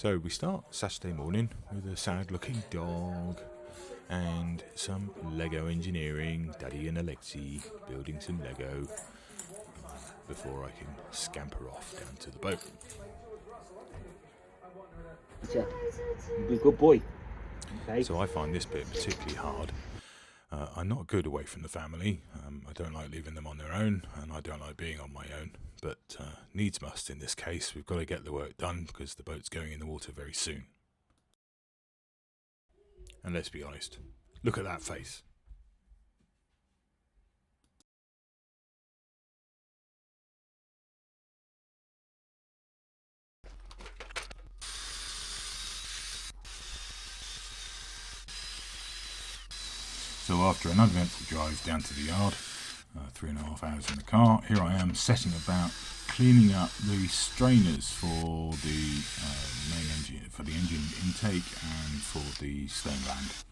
So we start Saturday morning with a sad looking dog and some Lego engineering. Daddy and Alexi building some Lego before I can scamper off down to the boat. Be a good boy. Okay. So I find this bit particularly hard. I'm not good away from the family. I don't like leaving them on their own, and I don't like being on my own. But needs must in this case. We've got to get the work done because the boat's going in the water very soon. And let's be honest, look at that face. So after an uneventful drive down to the yard, 3.5 hours in the car, here I am setting about cleaning up the strainers for the main engine, for the engine intake and for the Stoneland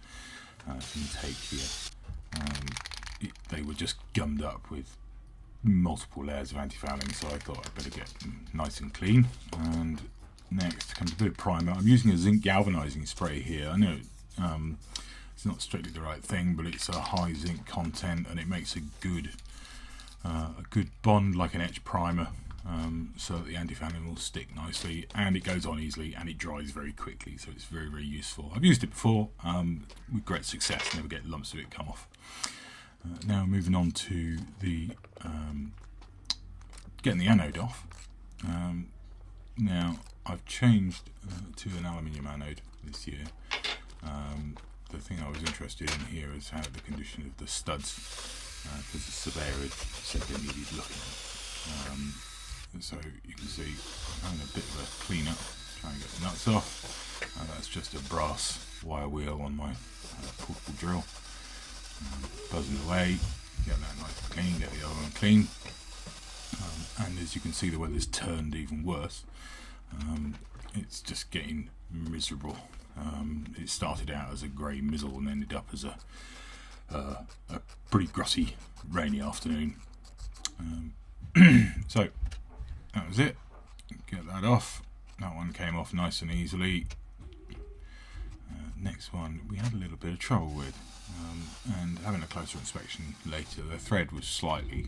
intake here. They were just gummed up with multiple layers of antifouling, so I thought I'd better get them nice and clean. And next comes a bit of primer. I'm using a zinc galvanizing spray here. I know it's not strictly the right thing, but it's a high zinc content and it makes a good bond, like an etch primer, so that the antifouling will stick nicely and it goes on easily and it dries very quickly, so it's very, very useful. I've used it before with great success, never get lumps of it come off. Now moving on to the getting the anode off. Now I've changed to an aluminium anode this year. The thing I was interested in here is how the condition of the studs, because the surveyor had said they needed looking. So you can see I'm having a bit of a clean up, trying to get the nuts off. That's just a brass wire wheel on my portable drill. Buzzing away, get that nice and clean, get the other one clean. And as you can see, the weather's turned even worse. It's just getting miserable. It started out as a grey mizzle and ended up as a pretty grossy, rainy afternoon. So that was it. Get that off. That one came off nice and easily. Next one we had a little bit of trouble with, and having a closer inspection later, the thread was slightly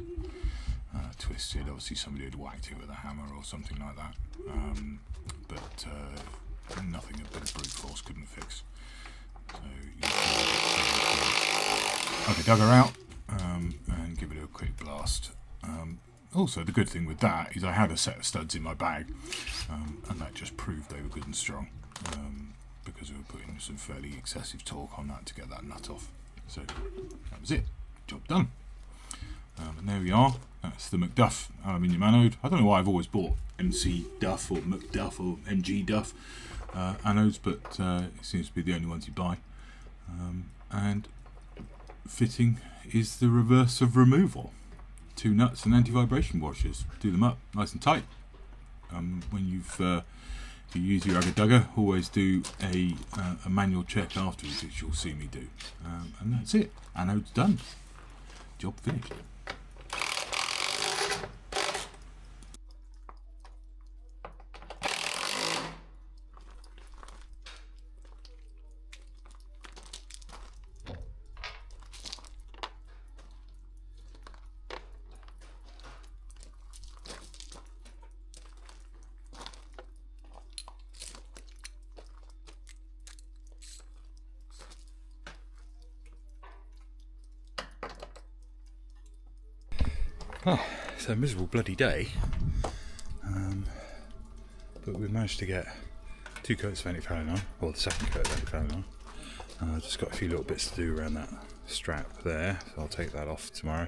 twisted. Obviously somebody had whacked it with a hammer or something like that, but nothing a bit of brute force couldn't fix. So okay, dug her out and give it a quick blast. Also, the good thing with that is I had a set of studs in my bag, and that just proved they were good and strong, because we were putting some fairly excessive torque on that to get that nut off. So that was it, job done. And there we are. That's the McDuff aluminium anode. I don't know why I've always bought MC Duff or McDuff or MG Duff anodes, but it seems to be the only ones you buy. And fitting is the reverse of removal. 2 nuts and anti-vibration washers. Do them up nice and tight. When if you use your Agger Dugger, always do a manual check afterwards, which you'll see me do. And that's it. Anode's done. Job finished. Oh, it's a miserable bloody day, but we've managed to get 2 coats of antifouling on, or the second coat of antifouling on. Just got a few little bits to do around that strap there, so I'll take that off tomorrow.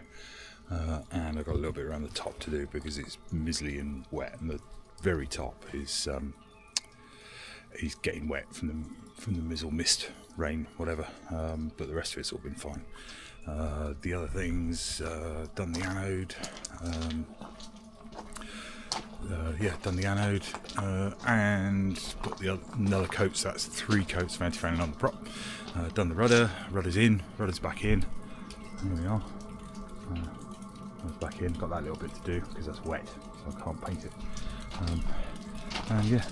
And I've got a little bit around the top to do because it's mizzly and wet, and the very top is getting wet from the mizzle, mist, rain, whatever. But the rest of it's all been fine. The other things, done the anode, done the anode, and put another coat, so that's 3 coats of antifouling on the prop. Done the rudder, rudder's in, rudder's back in, there we are, rudder's back in, got that little bit to do because that's wet, so I can't paint it, and yeah,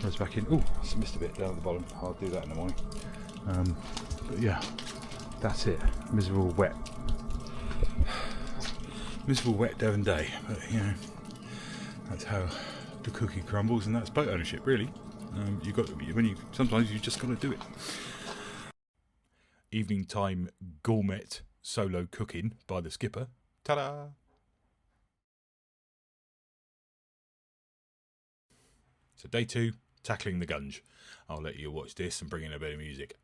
Goes back in. Oh, it's missed a bit down at the bottom. I'll do that in the morning. But yeah, that's it. Miserable wet Devon day. But you know, that's how the cookie crumbles, and that's boat ownership, really. Sometimes you just got to do it. Evening time gourmet solo cooking by the skipper. Ta-da! So day 2, tackling the gunge. I'll let you watch this and bring in a bit of music.